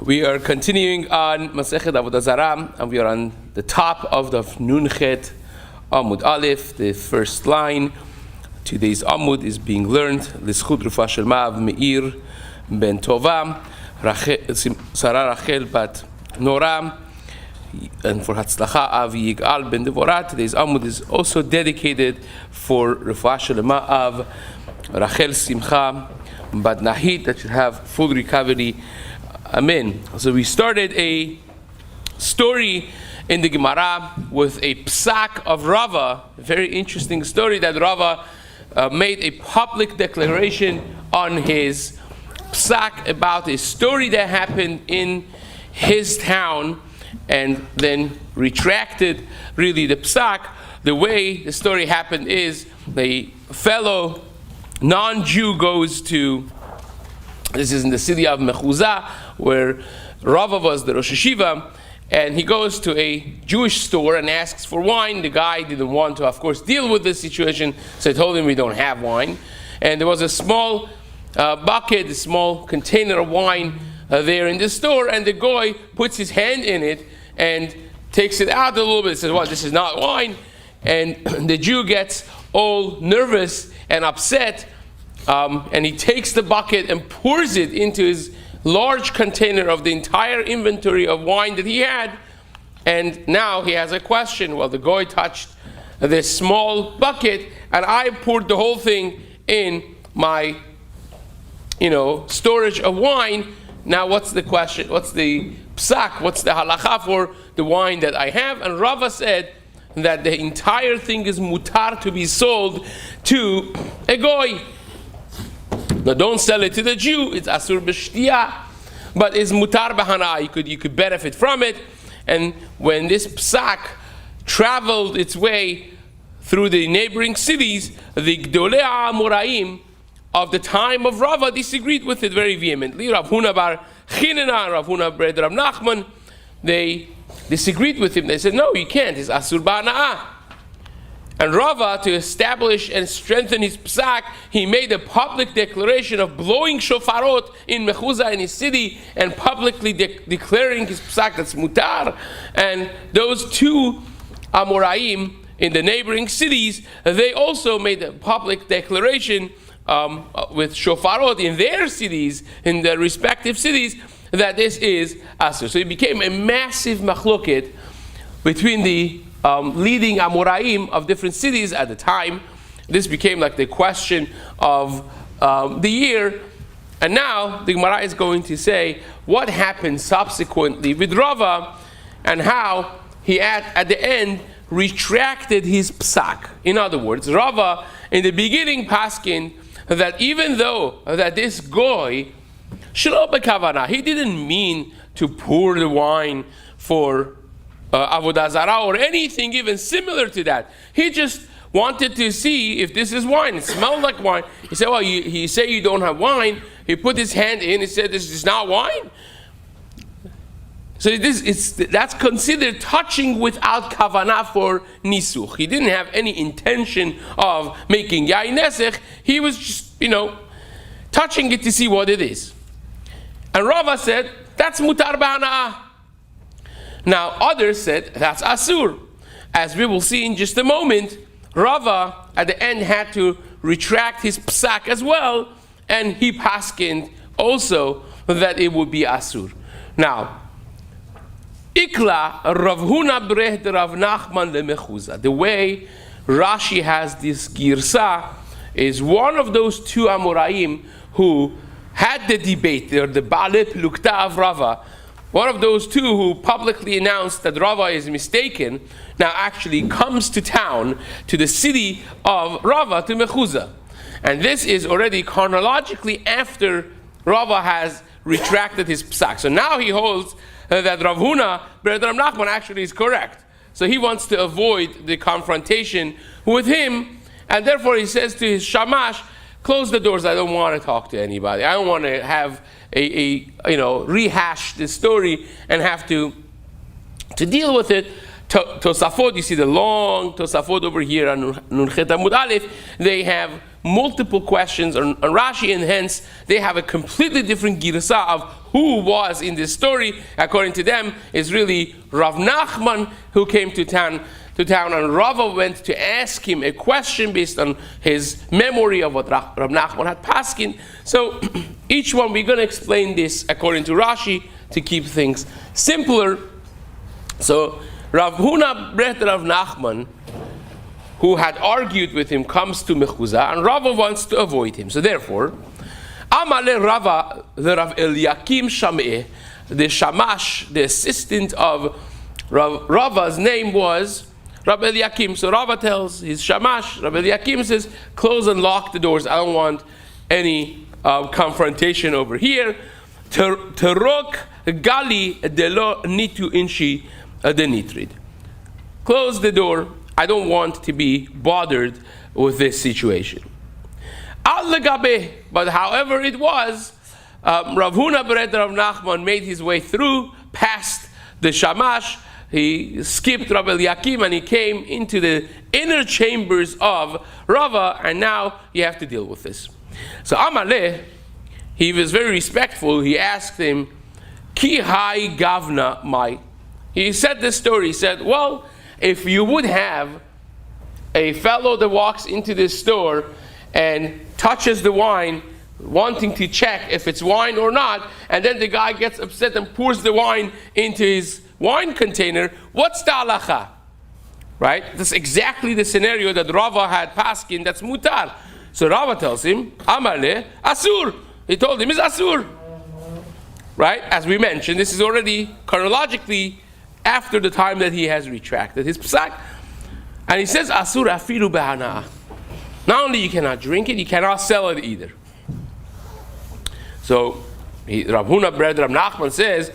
We are continuing on Mesechet Avodah Zarah, and we are on the top of the Nunchet Amud Aleph, the first line. Today's Amud is being learned. L'schut rufa shel Ma'av Meir ben Tova, Sarah Rachel bat Nora, and for Hatzlacha Avi Yigal ben Devorah. Today's Amud is also dedicated for rufa shel Ma'av Rachel Simcha bat Nahit, that should have full recovery. Amen. So we started a story in the Gemara with a psak of Rava, a very interesting story that Rava made a public declaration on his psak about a story that happened in his town, and then retracted really the psak. The way the story happened is the fellow non-Jew goes to, this is in the city of Mechuzah, where Rava was the Rosh Hashiva, and he goes to a Jewish store and asks for wine. The guy didn't want to, of course, deal with this situation, so he told him we don't have wine. And there was a small bucket, a small container of wine there in the store, and the guy puts his hand in it and takes it out a little bit and says, well, this is not wine. And the Jew gets all nervous and upset, and he takes the bucket and pours it into his large container of the entire inventory of wine that he had. And now he has a question. Well, the guy touched this small bucket, and I poured the whole thing in my, storage of wine. Now what's the question? What's the psak? What's the halacha for the wine that I have? And Rava said that the entire thing is mutar to be sold to a goy. Now, don't sell it to the Jew. It's asur b'shtiyah, but it's mutar b'hana. You could benefit from it. And when this psak traveled its way through the neighboring cities, the Gdolei Amoraim of the time of Rava disagreed with it very vehemently. Rav Huna bar Chinena, Rav Huna bar Rav Nachman, they disagreed with him. They said, no, you can't. It's asur b'hana'ah. And Rava, to establish and strengthen his psak, he made a public declaration of blowing shofarot in Mechuzah, in his city, and publicly declaring his psak that's mutar. And those two Amoraim in the neighboring cities, they also made a public declaration with shofarot in their cities, in their respective cities, that this is asur. So it became a massive machloket between the leading Amoraim of different cities at the time. This became like the question of the year. And now the Gemara is going to say what happened subsequently with Rava, and how he at the end retracted his psak. In other words, Rava in the beginning paskined that even though that this goy, shelo b'kavana, he didn't mean to pour the wine for Avodah Zarah or anything even similar to that. He just wanted to see if this is wine. It smelled like wine. He said, well, he said you don't have wine. He put his hand in. He said, this is not wine. So that's considered touching without kavanah for nisuch. He didn't have any intention of making yain nesech. He was just, touching it to see what it is. And Rava said, that's mutar b'hana'ah. Now others said that's asur. As we will see in just a moment, Rava at the end had to retract his psak as well, and he paskined also that it would be asur. Now, Ikla Rav Huna breh Rav Nachman leMechuzah. The way Rashi has this girsa is one of those two Amoraim who had the debate, or the Baalei Plukta of Rava. One of those two who publicly announced that Rava is mistaken, now actually comes to town, to the city of Rava, to Mechuzah. And this is already chronologically after Rava has retracted his psak. So now he holds that Rav Huna, Rav Nachman, actually is correct. So he wants to avoid the confrontation with him, and therefore he says to his shamash, close the doors, I don't want to talk to anybody. I don't want to have rehash this story and have to deal with it. Tosafot, you see the long Tosafot over here on Nunchet Amud Aleph, they have multiple questions on Rashi, and hence they have a completely different girsa of who was in this story. According to them, is really Rav Nachman who came to town, and Rava went to ask him a question based on his memory of what Rav Nachman had paskin. So each one, we're going to explain this according to Rashi to keep things simpler. So Rav Huna Bret Rav Nachman, who had argued with him, comes to Mechuzah, and Rava wants to avoid him. So therefore, Amale Rava, the Rav Eliakim Shameh, the Shamash, the assistant of Rava's name was Rav Eliakim. So Rava tells his Shamash, Rav Eliakim says, close and lock the doors. I don't want any confrontation over here. Terok Gali Delo Nitu Inshi Denitrid. Close the door. I don't want to be bothered with this situation. Al Legabe, but however it was, Rav Huna Beret Rav Nachman made his way through, past the Shamash. He skipped Rav Eliakim and he came into the inner chambers of Rava, and now you have to deal with this. So Amaleh, he was very respectful. He asked him, Ki hai gavna mai. He said this story. He said, well, if you would have a fellow that walks into this store and touches the wine, wanting to check if it's wine or not, and then the guy gets upset and pours the wine into his wine container, what's the halacha? Right? That's exactly the scenario that Rava had paskin, that's mutar. So Rava tells him, Amale, asur. He told him, it's asur. Right? As we mentioned, this is already chronologically after the time that he has retracted his psak. And he says, asur afiru behana. Not only you cannot drink it, you cannot sell it either. So Rav Huna Bred Rav Nachman says,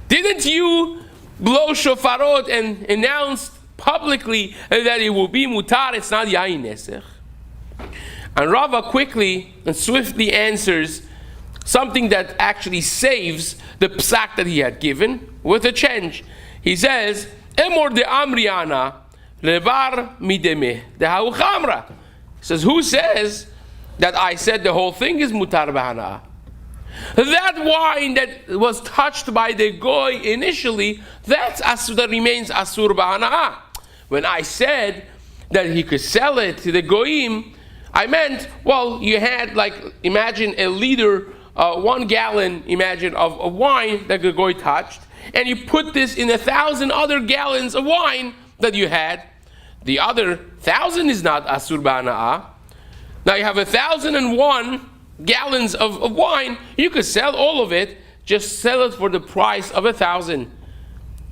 didn't you blow shofarot and announce publicly that it will be mutar, it's not yain nesech? And Rava quickly and swiftly answers something that actually saves the psak that he had given with a change. He says, Emor de Amriana levar mideme de hauchamra. He says, who says that I said the whole thing is mutar b'hana? That wine that was touched by the goy initially, that remains asur b'hana. When I said that he could sell it to the goyim, I meant, well, you had, like, imagine a liter, 1 gallon, imagine, of wine that the goy touched, and you put this in 1,000 other gallons of wine that you had. The other 1,000 is not asur b'hana'ah. Now you have 1,001 gallons of wine. You could sell all of it, just sell it for the price of 1,000.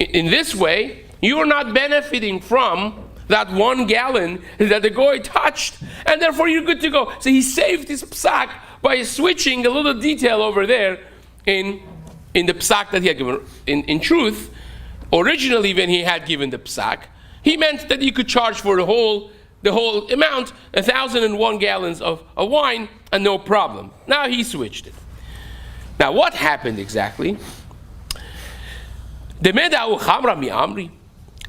In this way, you are not benefiting from that 1 gallon that the goy touched, and therefore you're good to go. So he saved his psak by switching a little detail over there in the psak that he had given. In truth, originally when he had given the psak, he meant that you could charge for the whole amount, 1,001 gallons of wine, and no problem. Now he switched it. Now what happened exactly?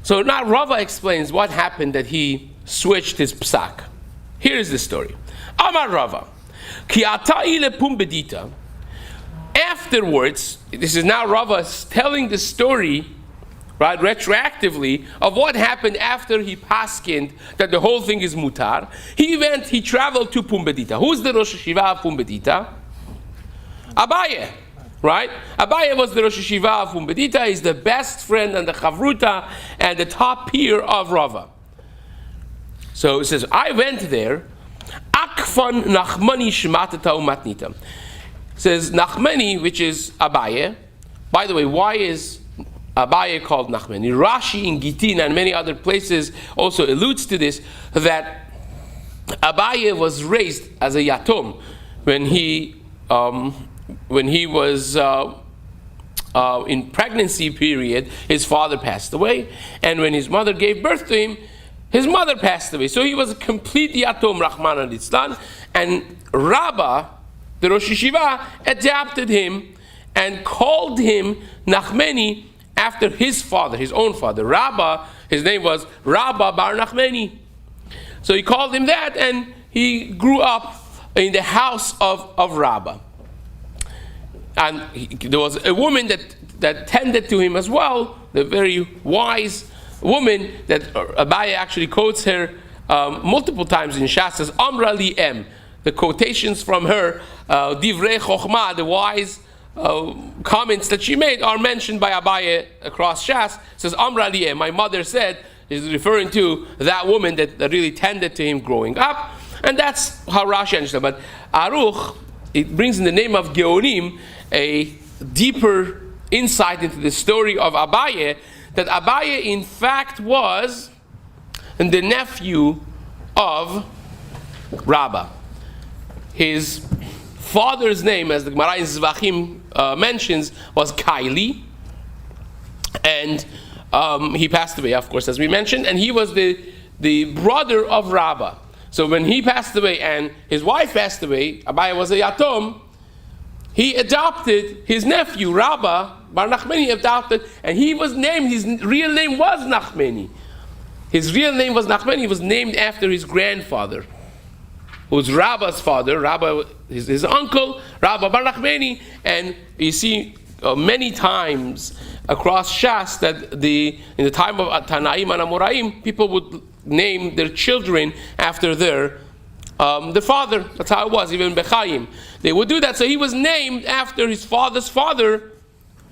So now Rava explains what happened that he switched his psak. Here is the story. Amar Rava, ki atai lepum bedita. Afterwards, this is now Rava telling the story, right, retroactively, of what happened after he paskined that the whole thing is mutar. He traveled to Pumbedita. Who's the Rosh Hashiva of Pumbedita? Abaye, right? Abaye was the Rosh Hashiva of Pumbedita. He's the best friend and the chavruta and the top peer of Rava. So it says, I went there. Akfan Nachmani Shematata Umatnita. Says Nachmani, which is Abaye. By the way, why is Abaye called Nachmani? Rashi in Gitin and many other places also alludes to this, that Abaye was raised as a yatom when he was in pregnancy period. His father passed away, and when his mother gave birth to him, his mother passed away. So he was a complete yatom, Rahman al-Islam, and Rabbah, the Rosh Hashiva, adopted him and called him Nachmeni after his father, his own father. Rabba, his name was Rabba bar Nachmeni. So he called him that, and he grew up in the house of Rabba. And there was a woman that tended to him as well, the very wise woman that Abaye actually quotes her multiple times in Shas, says, Amra li em. The quotations from her, Divrei Chochma, the wise comments that she made, are mentioned by Abaye across Shas. It says, Amra li em, my mother said, is referring to that woman that really tended to him growing up. And that's how Rashi understood. But Aruch, it brings in the name of Geonim a deeper insight into the story of Abaye, that Abaye in fact was the nephew of Rabba. His father's name, as the Gemara in Zvachim mentions, was Kaili, and he passed away, of course, as we mentioned, and he was the brother of Rabba. So when he passed away and his wife passed away, Abaye was a yatom, he adopted his nephew, Rabba bar Nachmeni, adopted, and he was named, his real name was Nachmeni. His real name was Nachmeni. He was named after his grandfather, who was Rabba's father, Rabba, his uncle, Rabba bar Nachmeni. And you see many times across Shas that in the time of Tanaim and Amoraim, people would name their children after their father. That's how it was, even Bechayim. They would do that. So he was named after his father's father,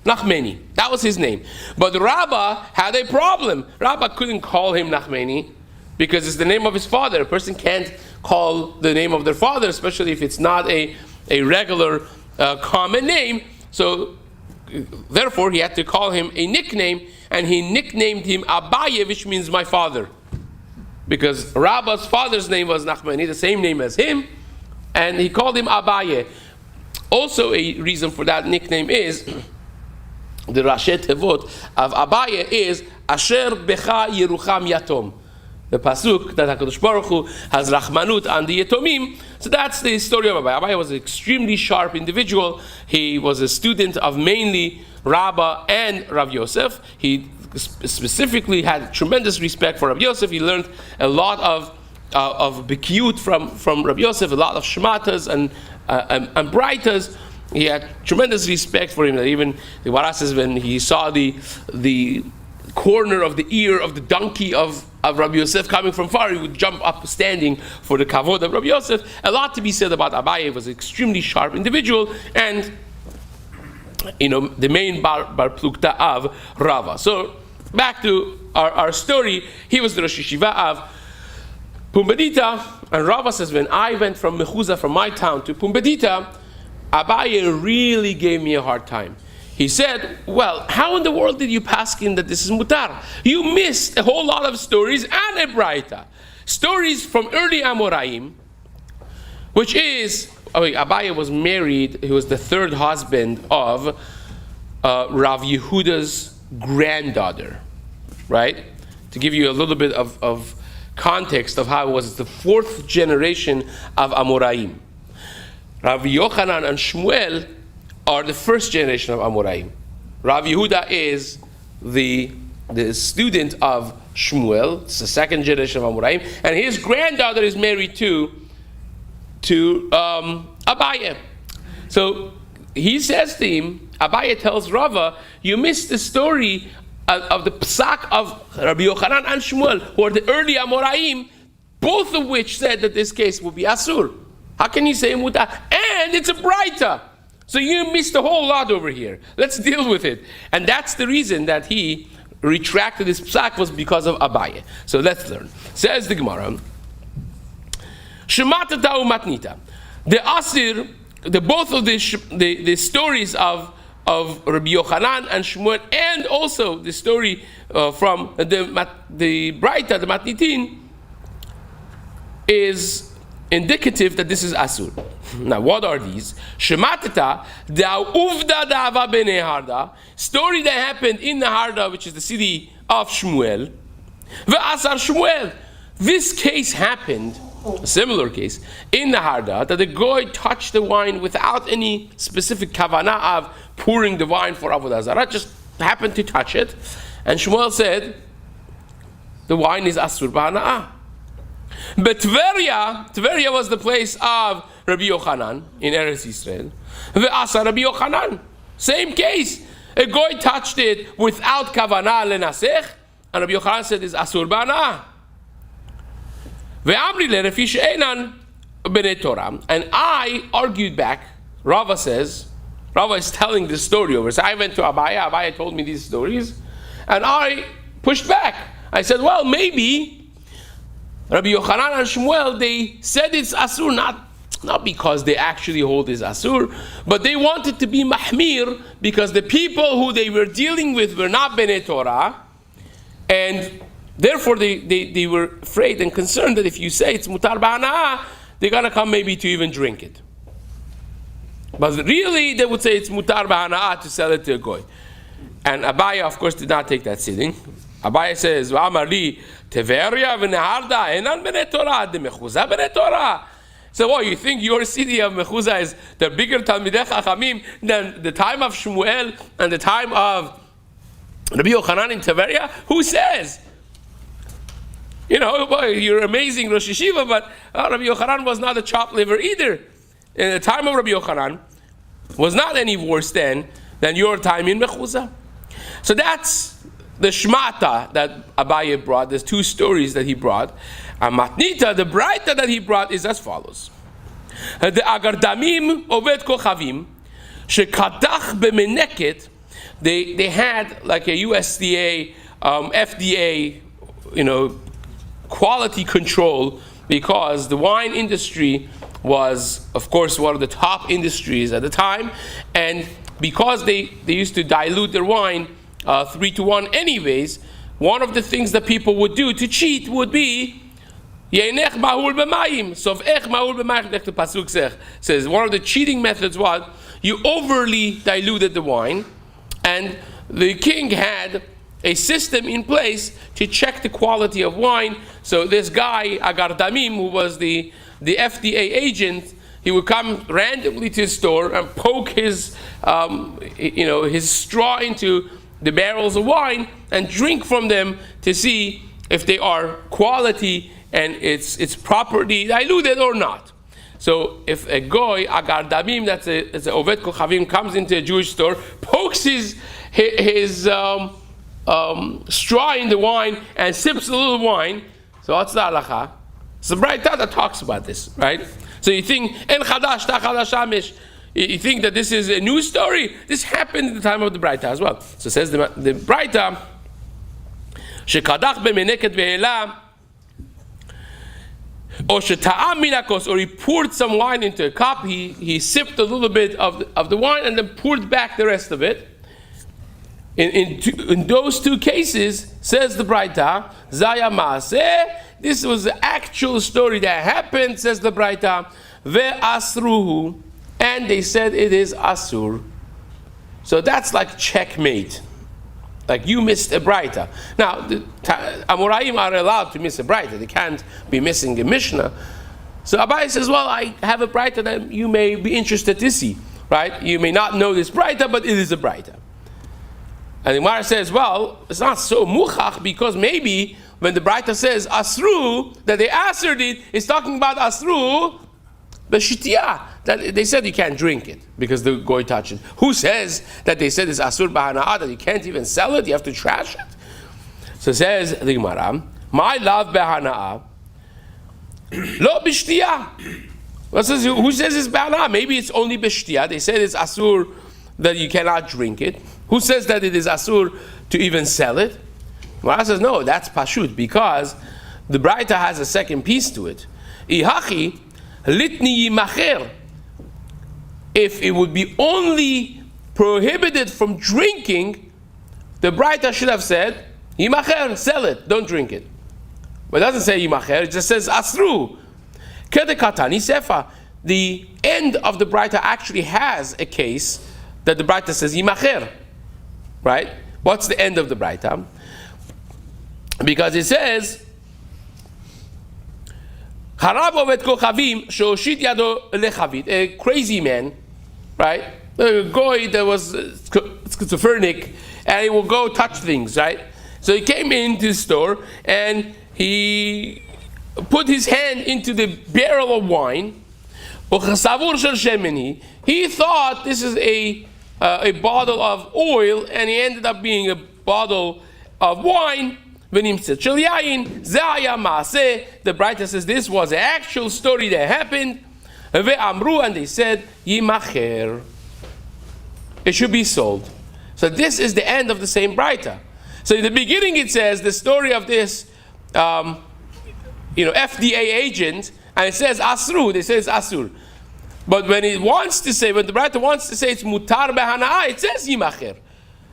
Nachmeni. That was his name. But Rabba had a problem. Rabba couldn't call him Nachmeni because it's the name of his father. A person can't call the name of their father, especially if it's not a regular common name. So therefore he had to call him a nickname, and he nicknamed him Abaye, which means my father. Because Rabba's father's name was Nachmani, the same name as him, and he called him Abaye. Also a reason for that nickname is, the Rashi Tevot of Abaye is, Asher Becha Yerucham Yatom. The pasuk that HaKadosh Baruch Hu has Rachmanut on the Yatomim. So that's the story of Abaye. Abaye was an extremely sharp individual. He was a student of mainly Rabba and Rav Yosef. He specifically had tremendous respect for Rav Yosef. He learned a lot of Bekiut from Rav Yosef, a lot of Shematas and Braitas. He had tremendous respect for him. That even the Gemara says when he saw the corner of the ear of the donkey of Rabbi Yosef coming from far, he would jump up standing for the kavod of Rabbi Yosef. A lot to be said about Abaye. He was an extremely sharp individual, and the main bar plukta of Rava. So back to our story. He was the Rosh Yeshiva of Pumbedita, and Rava says, when I went from Mechuza, from my town, to Pumbedita, Abaye really gave me a hard time. He said, well, how in the world did you paskin that this is mutar? You missed a whole lot of stories and a braita. Stories from early Amoraim, which is, Abaye was married, he was the third husband of Rav Yehuda's granddaughter, right? To give you a little bit of context of how it was, it's the fourth generation of Amoraim. Rav Yochanan and Shmuel are the first generation of Amoraim. Rav Yehuda is the student of Shmuel. It's the second generation of Amoraim, and his granddaughter is married to Abaye. So he says to him, Abaye tells Rava, you missed the story of the psak of Rabbi Yochanan and Shmuel, who are the early Amoraim, both of which said that this case will be asur. How can you say mutar? And it's a braita. So you missed a whole lot over here. Let's deal with it. And that's the reason that he retracted his psak, was because of Abaye. So let's learn. Says the Gemara, Shematata umatnita. The asir, both of the stories of Rabbi Yochanan and Shmuel, and also the story from the Braita, the Matnitin, is indicative that this is asur. Now, what are these? Shematata da uvda da'ava b'nei Harda, story that happened in the Harda, which is the city of Shmuel. Ve'asar Shmuel. This case happened, a similar case, in the Harda, that the goy touched the wine without any specific kavanah of pouring the wine for Avodah Zarah, just happened to touch it. And Shmuel said, the wine is asur b'hana'ah. But Tveria was the place of Rabbi Yochanan in Eretz Yisrael. Ve'asa Rabbi Yochanan. Same case. A goy touched it without kavanah lenasech, and Rabbi Yochanan said it's asur b'hana'ah. Ve'amri le refi she'enan b'nei Torah. And I argued back. Rava is telling this story over. So I went to Abaya told me these stories, and I pushed back. I said, well, maybe Rabbi Yochanan and Shmuel, they said it's asur, not because they actually hold it's asur, but they wanted to be mahmir because the people who they were dealing with were not Bnei Torah, and therefore they were afraid and concerned that if you say it's mutar b'hana'ah, they're going to come maybe to even drink it. But really, they would say it's mutar b'hana'ah to sell it to a goy. And Abaya, of course, did not take that sitting. Abaya says, "V'amar li Teveria v'neharda enan b'nei Torah de mechuzah b'nei Torah." So, what you think your city of mechuzah is the bigger Talmidei Chachamim than the time of Shmuel and the time of Rabbi Yochanan in Teveria? Who says? You know, boy, you're amazing Rosh Yeshiva, but Rabbi Yochanan was not a chopped liver either. In the time of Rabbi Yochanan was not any worse than your time in mechuzah. So that's the shmata that Abaye brought. There's two stories that he brought. And matnita, the braita that he brought, is as follows: the agardamim oved kochavim shekadach bemeneket. They had like a USDA, FDA, quality control, because the wine industry was, of course, one of the top industries at the time, and because they used to dilute their wine 3-to-1 anyways, one of the things that people would do to cheat would be Yeinech mahul b'mayim. So ech mahul b'mayim, the pasuk says one of the cheating methods was you overly diluted the wine, and the king had a system in place to check the quality of wine. So this guy Agardamim, who was the FDA agent, he would come randomly to his store and poke his his straw into the barrels of wine and drink from them to see if they are quality and it's properly diluted or not. So if a goy, agardamim, that's a oved kochavim, comes into a Jewish store, pokes his straw in the wine and sips a little wine, so what's the halacha? It's the braita that talks about this, right? So you think en chadash ta chadash amish. You think that this is a new story? This happened at the time of the braita as well. So says the braita, shekadach bemeneket ve'ela, or sheta'am minakos, or he poured some wine into a cup. He sipped a little bit of the wine and then poured back the rest of it. In those two cases, says the braita, zaya maaseh. This was the actual story that happened, says the braita, ve'asruhu. And they said it is asur. So that's like checkmate. Like you missed a braita. Now, the Amoraim are allowed to miss a braita. They can't be missing a Mishnah. So Abai says, well, I have a braita that you may be interested to see. Right? You may not know this braita, but it is a braita. And the Gemara says, well, it's not so muchach, because maybe when the braita says asru, that they assered it, it's talking about asru b'shitiyah, that they said you can't drink it because the goy touched it. Who says that they said it's asur b'hana'ah, that you can't even sell it, you have to trash it? So says the Gemara, my love b'hana'ah, lo b'shtiyah. Who says it's b'hana'ah? Maybe it's only b'shtiyah. They said it's asur, that you cannot drink it. Who says that it is asur to even sell it? Gemara says no, that's pashut, because the braita has a second piece to it. Ihachi litni yimacher. If it would be only prohibited from drinking, the braita should have said yimacher, sell it, don't drink it. But it doesn't say yimacher, it just says asru. Kedekatani sefa. The end of the braita actually has a case that the braita says yimacher. Right? What's the end of the braita? Because it says Harav ovet kochavim shoshit yado lechavit. A crazy man, right? A guy that was schizophrenic, and he will go touch things, right? So he came into the store and he put his hand into the barrel of wine. He thought this is a bottle of oil, and it ended up being a bottle of wine. The Braita says this was an actual story that happened. And they said, Yimacher. It should be sold. So this is the end of the same Braita. So in the beginning it says the story of this FDA agent, and it says Asru, they say it's Asur. But when the Braita wants to say it's Mutar Behana'a, it says Yimacher.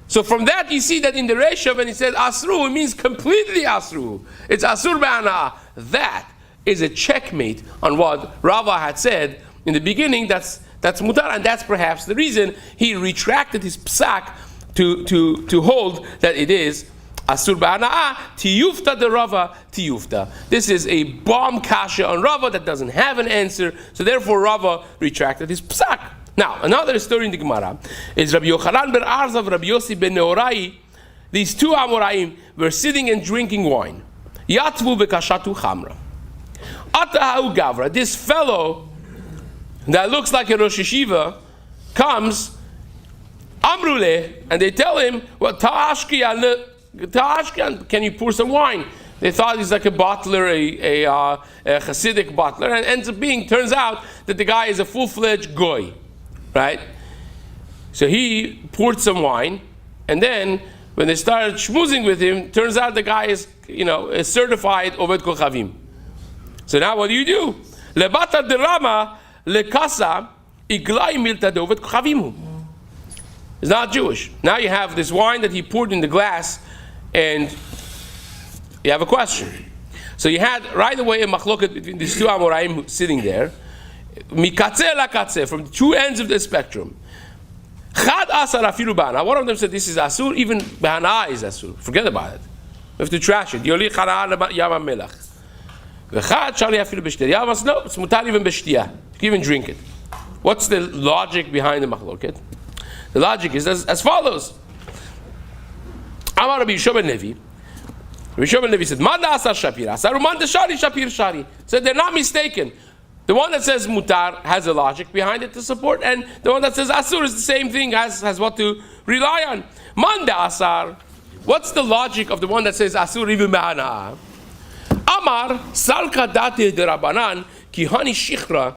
So from that you see that in the ratio when it says Asru, it means completely Asru. It's Asur Behana'a. That is a checkmate on what Rava had said in the beginning. That's Mutar, and that's perhaps the reason he retracted his psak to hold that it is Asur Ba'ana'a, Tiyufta de Rava, Tiyufta. This is a bomb kasha on Rava that doesn't have an answer, so therefore Rava retracted his psak. Now, another story in the Gemara is Rabbi Yochanan ben Arzav, Rabbi Yossi ben Nehorai. These two Amoraim were sitting and drinking wine. Yatvu v'kashatu chamra. Ata'u gavra, this fellow that looks like a Rosh Yeshiva comes, Amrule, and they tell him, well, Ta'ashkiyan, can you pour some wine? They thought he's like a bottler, a Hasidic bottler, and turns out that the guy is a full-fledged goy, right? So he poured some wine, and then when they started schmoozing with him, turns out the guy is, a certified Oved Kochavim. So now what do? Lebata derama lekasa iglai milta de Oved Kochavimu. It's not Jewish. Now you have this wine that he poured in the glass, and you have a question. So you had right away a machloket between these two Amoraim sitting there, mikatze la katze, from two ends of the spectrum. Chad asar afilu bana. One of them said this is asur, even bana is asur. Forget about it. We have to trash it. Yoli chana yama melach. V'chad shali afilu b'shtia. Yamas no, it's mutar even b'shtia. You can even drink it. What's the logic behind the machloket? The logic is as follows. Amar Rabbi Yishua ben Levi. Rabbi Yishua ben Levi said, "Man da'asar shapir asar, uman da'shari shapir shari." So they're not mistaken. The one that says mutar has a logic behind it to support, and the one that says asur is the same thing, has what to rely on. Man da'asar. What's the logic of the one that says asur even ba'ana? Amar salka dati de Rabbanan ki hani shichra